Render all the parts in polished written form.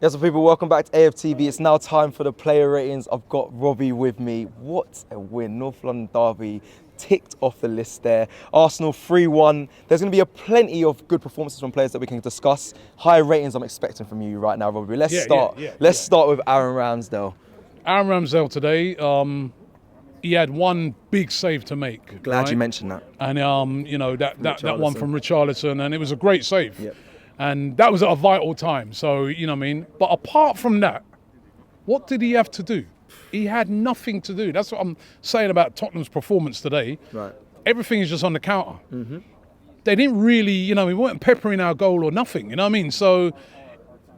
Yes, people, welcome back to AFTV. It's now time for the player ratings. I've got Robbie with me. What a win. North London derby ticked off the list there. Arsenal 3-1. There's going to be plenty of good performances from players that we can discuss. High ratings I'm expecting from you right now, Robbie. Let's start with Aaron Ramsdale. Aaron Ramsell today, he had one big save to make. Glad you mentioned that. And, that one from Richarlison, and it was a great save. Yep. And that was at a vital time, so, you know what I mean? But apart from that, what did he have to do? He had nothing to do. That's what I'm saying about Tottenham's performance today. Right. Everything is just on the counter. Mm-hmm. They didn't really, we weren't peppering our goal or nothing, you know what I mean? So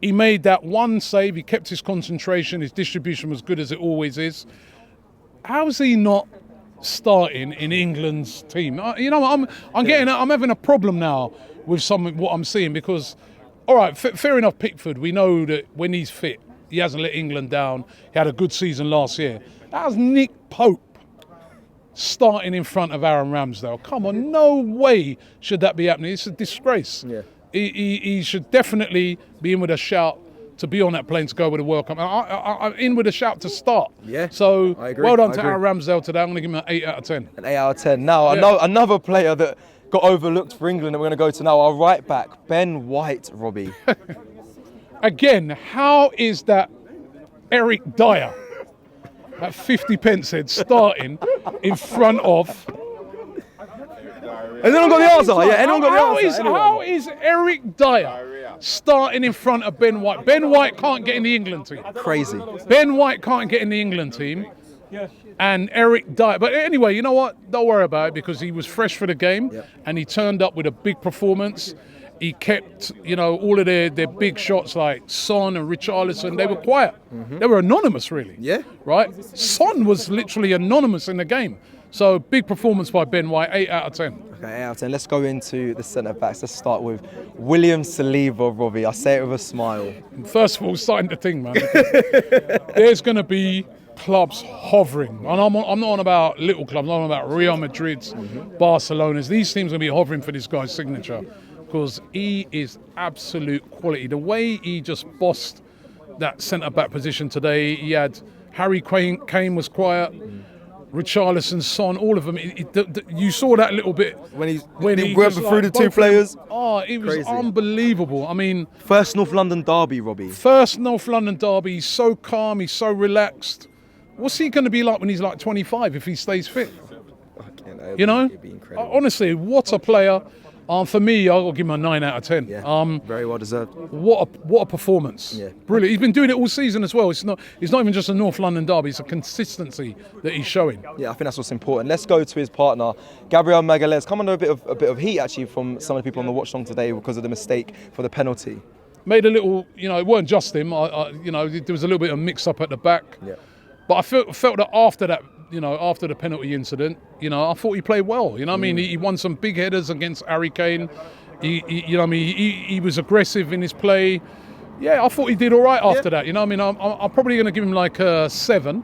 he made that one save, he kept his concentration, his distribution was good as it always is. How is he not starting in England's team? I'm having a problem now with what I'm seeing because, all right, fair enough, Pickford. We know that when he's fit, he hasn't let England down. He had a good season last year. That was Nick Pope starting in front of Aaron Ramsdale. Come on, no way should that be happening. It's a disgrace. Yeah. He should definitely be in with a shout to be on that plane to go with the World Cup. I'm in with a shout to start. Yeah, so I agree. well done to Aaron Ramsdale today. I'm going to give him an 8 out of 10. An 8 out of 10. Now, another player that got overlooked for England that we're going to go to now, our right back, Ben White, Robbie. Again, how is that Eric Dyer at 50 pence head starting in front of... Anyone got the answer? Yeah, anyone got the answer? How is Eric Dyer starting in front of Ben White? Ben White can't get in the England team. Crazy. Ben White can't get in the England team. And Eric Dyer. But anyway, you know what? Don't worry about it because he was fresh for the game and he turned up with a big performance. He kept, all of their big shots like Son and Richarlison, they were quiet. Mm-hmm. They were anonymous, really. Yeah. Right? Son was literally anonymous in the game. So big performance by Ben White, 8 out of 10. Okay, 8 out of 10. Let's go into the centre-backs. Let's start with William Saliba, Robbie. I say it with a smile. First of all, starting the thing, man. There's going to be clubs hovering. And I'm not on about little clubs. I'm on about Real Madrid's, Barcelona's. These teams are going to be hovering for this guy's signature because he is absolute quality. The way he just bossed that centre-back position today, he had Harry Kane was quiet. Richarlison, Son, all of them. You saw that a little bit when he went through the two players. It was unbelievable. I mean, first North London derby, Robbie. First North London derby. He's so calm. He's so relaxed. What's he going to be like when he's like 25 if he stays fit? It'd be incredible. Honestly, what a player. For me, I'll give him a 9 out of 10. Yeah, very well deserved. What a performance. Yeah. Brilliant. He's been doing it all season as well. It's not even just a North London derby, it's a consistency that he's showing. Yeah, I think that's what's important. Let's go to his partner, Gabrielle Megales. Come under a bit of heat actually from some of the people on the watch long today because of the mistake for the penalty. Made a little, it weren't just him. There was a little bit of mix up at the back. Yeah. But I felt that after that, after the penalty incident, I thought he played well. I mean, he won some big headers against Harry Kane. He was aggressive in his play. Yeah, I thought he did all right after that. I'm probably going to give him like a 7,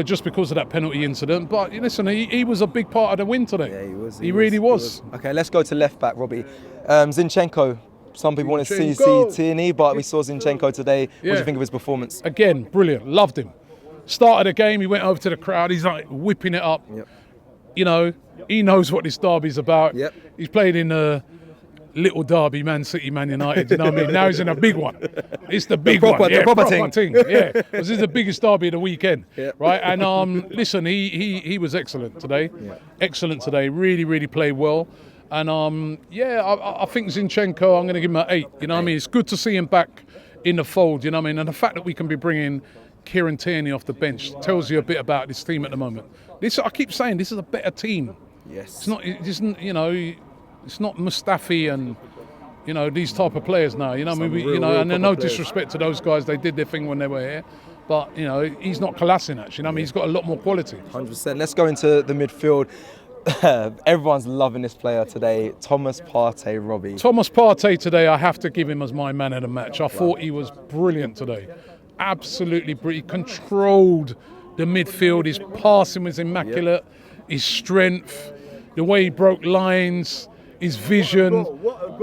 just because of that penalty incident. But listen, he was a big part of the win today. Yeah, he was. He really was. Okay, let's go to left back, Robbie. Zinchenko. Some people want to see Tierney, but we saw Zinchenko today. What do you think of his performance? Again, brilliant. Loved him. Started the game, he went over to the crowd, he's like whipping it up. Yep. He knows what this derby's about. Yep. He's played in a little derby, Man City, Man United, you know what I mean? Now he's in a big one. It's the big one. The proper thing. Yeah, this is the biggest derby of the weekend. Yep. Right? And listen, he was excellent today. Yep. Excellent today. Really, really played well. And I think Zinchenko, I'm going to give him an 8. You know what I mean? It's good to see him back in the fold, you know what I mean? And the fact that we can be bringing Kieran Tierney off the bench tells you a bit about this team at the moment. I keep saying this is a better team. Yes. It's not Mustafi and these type of players now. And no disrespect to those guys, they did their thing when they were here. But he's not Kolasinac. I mean, he's got a lot more quality. 100%. Let's go into the midfield. Everyone's loving this player today, Thomas Partey, Robbie. Thomas Partey today, I have to give him as my man of the match. I thought he was brilliant today. Absolutely brilliant. He controlled the midfield. His passing was immaculate. His strength, the way he broke lines, his vision.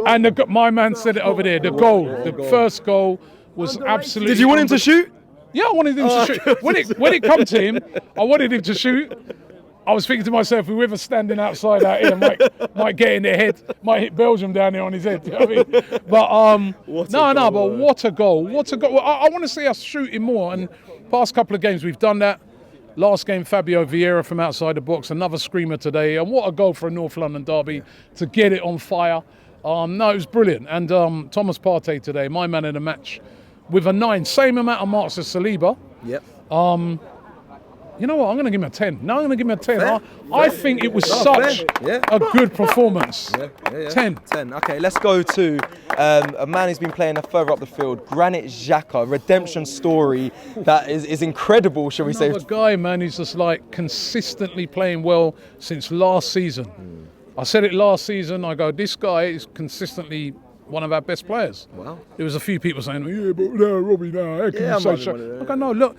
And my man said it over there, the goal, the first goal was absolutely. Did you want him to shoot? Yeah, I wanted him to shoot. When it come to him, I wanted him to shoot. I was thinking to myself, whoever's standing outside out here might get in their head, might hit Belgium down there on his head. You know what I mean? But but what a goal! What a goal! Well, I want to see us shooting more. And past couple of games we've done that. Last game, Fabio Vieira from outside the box, another screamer today. And what a goal for a North London derby to get it on fire. No, it was brilliant. And Thomas Partey today, my man of the match, with a 9, same amount of marks as Saliba. Yep. You know what? I'm going to give him a 10. No, I'm going to give him a 10. I think it was such a good performance. 10. 10. Okay, let's go to a man who's been playing further up the field, Granit Xhaka, redemption story that is incredible, shall we say? Another guy, man, who's just like consistently playing well since last season. I said it last season. I go, this guy is consistently one of our best players. Wow. There was a few people saying, yeah, but no, Robbie, no, how can you say so? I go, no, look.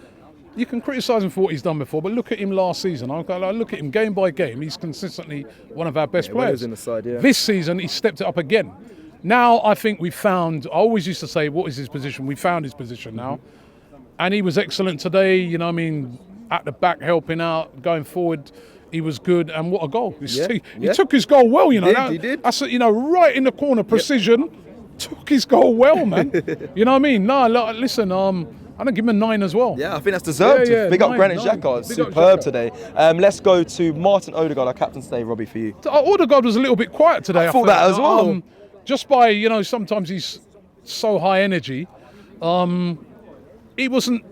You can criticise him for what he's done before, but look at him last season. I look at him game by game. He's consistently one of our best players. In the side, This season, he stepped it up again. Now, I think we found, I always used to say, what is his position? We found his position now. And he was excellent today, you know what I mean, at the back, helping out, going forward. He was good, and what a goal. He took his goal well, you know. He did. That's, you know, right in the corner, precision. Took his goal well, man. You know what I mean? No, listen, I'm going to give him a 9 as well. Yeah, I think that's deserved. Big up Granit Xhaka. Superb today. Let's go to Martin Odegal, our captain today, Robbie, for you. Odegaard was a little bit quiet today. I thought that as well. Just by, you know, sometimes he's so high energy. He wasn't...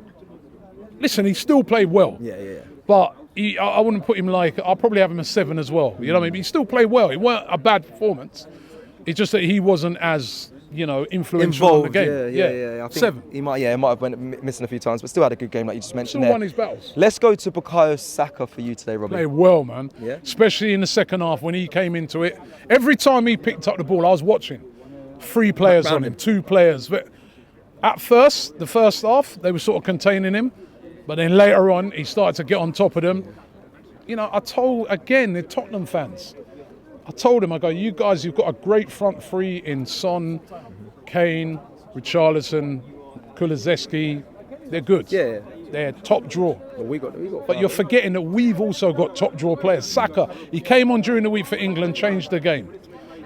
Listen, he still played well. Yeah. But I wouldn't put him like... I'll probably have him a 7 as well. You know what I mean? He still played well. It weren't a bad performance. It's just that he wasn't as... you know, influential in the game. Yeah. I think 7. He might have went missing a few times, but still had a good game, like you just mentioned. Still won his battles. Let's go to Bukayo Saka for you today, Robbie. Played well, man. Yeah. Especially in the second half when he came into it. Every time he picked up the ball, I was watching. 3 players on him, 2 players. But at first, the first half, they were sort of containing him, but then later on, he started to get on top of them. You know, I told again the Tottenham fans. I told him, I go, you guys, you've got a great front 3 in Son, Kane, Richarlison, Kulusevski. They're good. Yeah. They're top draw. Well, but you're forgetting that we've also got top draw players. Saka, he came on during the week for England, changed the game.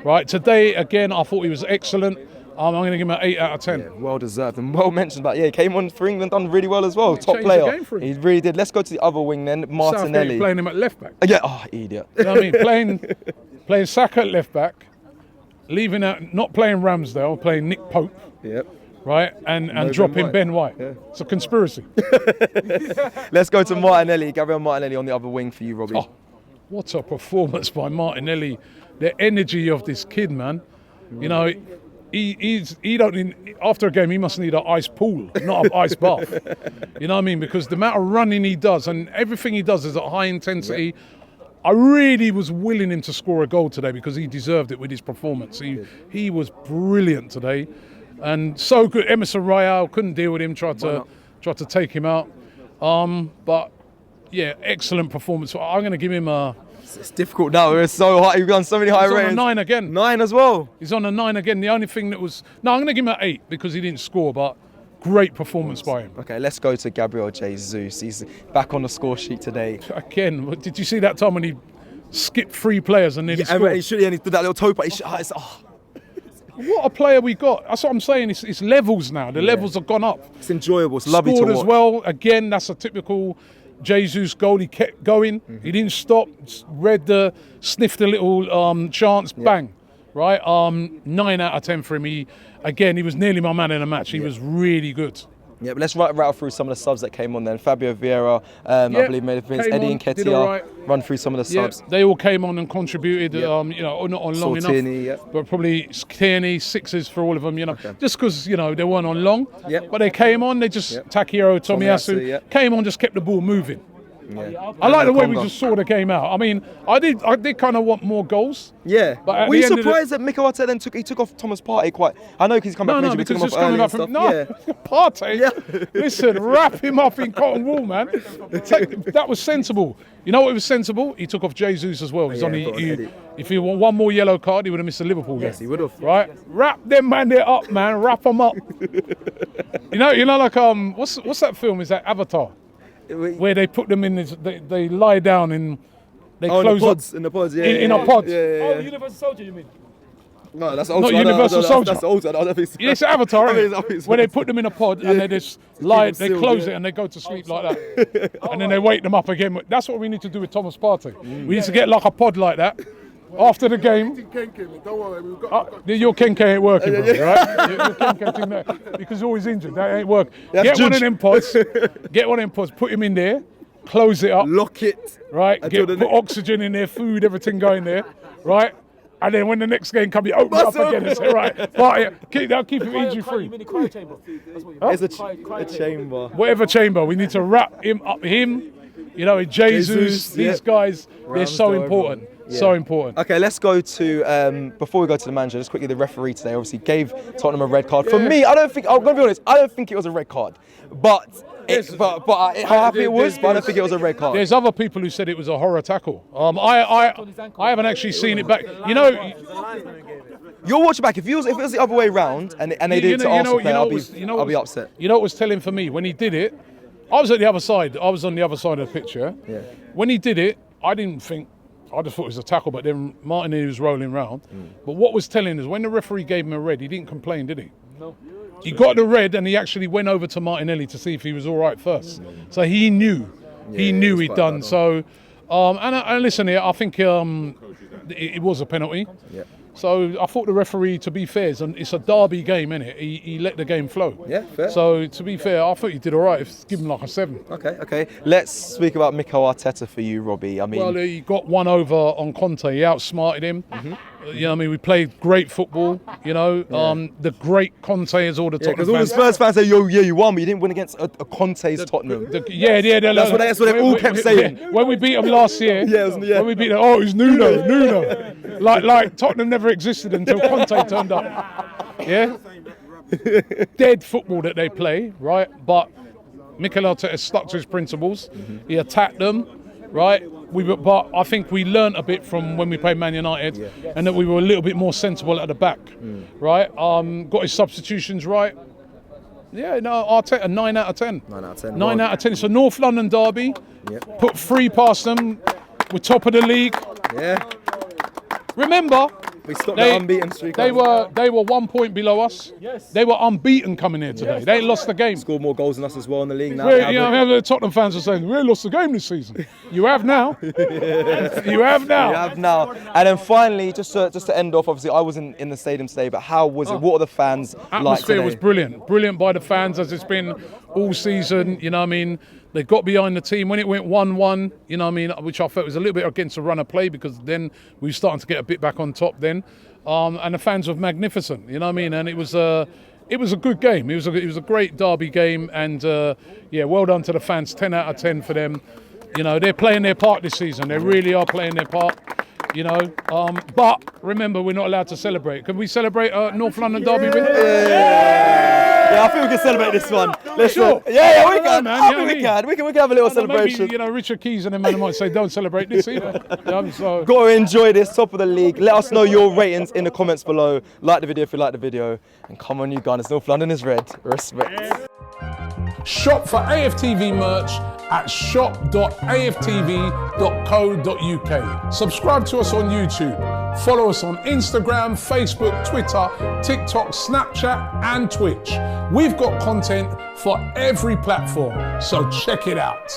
Right, today, again, I thought he was excellent. I'm going to give him an 8 out of 10. Yeah, well deserved and well mentioned. But he came on for England, done really well as well. Top changed player. The game for him. He really did. Let's go to the other wing then, Martinelli. Southgate playing him at left back. Yeah, idiot. You know what I mean? Playing Saka at left back, leaving out, not playing Ramsdale, playing Nick Pope. Yep. Right, and dropping Ben White. Yeah. It's a conspiracy. Let's go to Martinelli, Gabriel Martinelli on the other wing for you, Robbie. Oh, what a performance by Martinelli. The energy of this kid, man. You know, he don't need, after a game, he must need an ice pool, not an ice bath. You know what I mean? Because the amount of running he does and everything he does is at high intensity. Yep. I really was willing him to score a goal today because he deserved it with his performance. He was brilliant today. And so good. Emerson Royale couldn't deal with him, tried to take him out. But yeah, excellent performance. I'm going to give him a... It's difficult now. It's so high. You've gone so many high ratings. He's on a 9 again. 9 as well. He's on a 9 again. The only thing that was... No, I'm going to give him an 8 because he didn't score, but great performance by him. Okay, let's go to Gabriel Zeus. He's back on the score sheet today. Again, did you see that time when he skipped 3 players and then he scored? And he did that little toe, but what a player we got. That's what I'm saying. It's levels now. The levels have gone up. It's enjoyable. It's lovely to watch. Scored as well. Again, that's a typical Jesus goal. He kept going. Mm-hmm. He didn't stop. Sniffed a little chance. Bang. Right? 9 out of 10 for him. He was nearly my man in the match. He was really good. Yeah, but let's rattle through some of the subs that came on then. Fabio Vieira, I believe made a difference. Eddie Nketiah, right. Run through some of the subs. They all came on and contributed, you know, not on long enough, but probably Tierney, 6s for all of them, you know, just because, you know, they weren't on long. But they came on, they just, Takehiro Tomiyasu, came on, just kept the ball moving. I like the way we just saw the game out. I mean, I did kind of want more goals. Yeah. But were you surprised that Mikhail Arteta then took off Thomas Partey quite? I know because he's coming back from injury, because took him off early and stuff. Partey. Yeah. Listen, wrap him up in cotton wool, man. That was sensible. You know what was sensible? He took off Zeus as well. He's if he won one more yellow card, he would have missed the Liverpool game. Yes, he would have. Right? Wrap them man there up, man. Wrap them up. you know, like what's that film? Is that Avatar? Where they put them in this, they lie down and they close up in the pods, in a pod. Oh, Universal Soldier, you mean? No, that's old. Not Universal Soldier. That's old. I don't think so. It's Avatar, where they put them in a pod and they just lie, they close it and they go to sleep like that, and then they wake them up again. That's what we need to do with Thomas Partey. We need to get like a pod like that. After the game, your Kenke ain't working, bro, right? Your Kenke thing there, because he's always injured. That ain't working. Get one of them pods. Put him in there. Close it up. Lock it. Right. Put oxygen in there. Food, everything going there. Right. And then when the next game comes, you open it up again and say, right, Partey, keep him injury free. You mean the cryo chamber? It's a chamber. Whatever chamber, we need to wrap him up. You know, Jesus, these guys, they're so important. Yeah. So important. Okay, let's go to, before we go to the manager, just quickly, the referee today obviously gave Tottenham a red card. For me, I'm going to be honest, I don't think it was a red card. But how happy it was, but I don't think it was a red card. There's other people who said it was a horror tackle. I haven't actually seen it back. You know, you'll watch it back. If it was the other way round and they did it to Arsenal player, I'll be upset. You know what was telling for me? When he did it, I was at the other side. I was on the other side of the picture. Yeah. When he did it, I just thought it was a tackle, but then Martinelli was rolling round. But what was telling is when the referee gave him a red, he didn't complain, did he? No. He got the red and he actually went over to Martinelli to see if he was all right first. So he knew. He knew he'd done. So, and listen here, I think it was a penalty. Yeah. So I thought the referee, to be fair, it's a derby game, isn't it? He let the game flow. Yeah, fair. So to be fair, I thought he did all right. Give him like a 7. Okay. Let's speak about Mikhail Arteta for you, Robbie. I mean, well, he got one over on Conte. He outsmarted him. You know what I mean? We played great football, you know. The great Conte is all the Tottenham because all the Spurs fans say, you won, but you didn't win against a Conte's Tottenham. That's what they all kept saying. When we beat them last year, when we beat them, it was Nuno. Like Tottenham never existed until Conte turned up. Yeah? Dead football that they play, right? But Mikhail Arteta stuck to his principles. He attacked them, right? But I think we learnt a bit from when we played Man United, and that we were a little bit more sensible at the back, right? Got his substitutions right. Yeah, no, Arteta, 9 out of 10. 9 out of 10. 9 out of 10. It's a North London derby. Put 3 past them. We're top of the league. Yeah. Remember, we stopped the unbeaten streak. They were 1 point below us. Yes. They were unbeaten coming here today. They ain't lost the game. Scored more goals than us as well in the league now. The Tottenham fans are saying, we ain't lost the game this season. You have now. You have now. And then finally, just to end off, obviously I wasn't in the stadium today, but how was it? What are the fans like today? Atmosphere was brilliant. Brilliant by the fans, as it's been all season. You know what I mean? They got behind the team. When it went 1-1, you know what I mean, which I felt was a little bit against the run of play, because then we were starting to get a bit back on top then. And the fans were magnificent, you know what I mean? And it was a good game. It was a great derby game, and well done to the fans. 10 out of 10 for them. You know, they're playing their part this season. They really are playing their part. You know, but remember, we're not allowed to celebrate. Can we celebrate North London derby win? Yeah, I think we can celebrate this one. Sure. We can. I think we can. We can have a little celebration. Maybe, Richard Keys and them man might say, don't celebrate this either. Got to enjoy this, top of the league. Let us know your ratings in the comments below. Like the video if you like the video. And come on, you Gunners. North London is red. Respect. Shop for AFTV merch at shop.aftv.co.uk. Subscribe to us on YouTube. Follow us on Instagram, Facebook, Twitter, TikTok, Snapchat and Twitch. We've got content for every platform, so check it out.